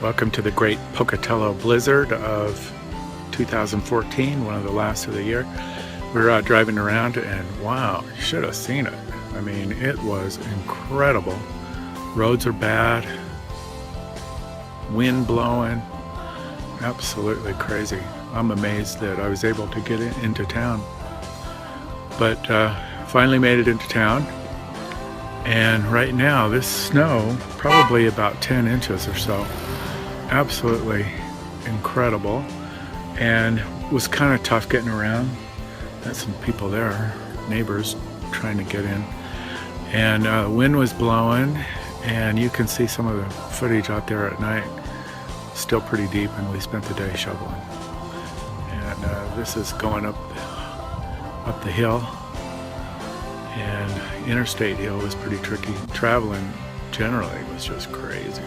Welcome to the great Pocatello blizzard of 2014, one of the last of the year. We're out driving around and wow, you should have seen it. I mean, it was incredible. Roads are bad, wind blowing, absolutely crazy. I'm amazed that I was able to get into town. But finally made it into town. And right now, this snow, probably about 10 inches or so. Absolutely incredible, and was kind of tough getting around. Got some people there, neighbors, trying to get in, and wind was blowing, and you can see some of the footage out there at night. Still pretty deep, and we spent the day shoveling. And this is going up the hill, and Interstate Hill was pretty tricky. Traveling generally was just crazy.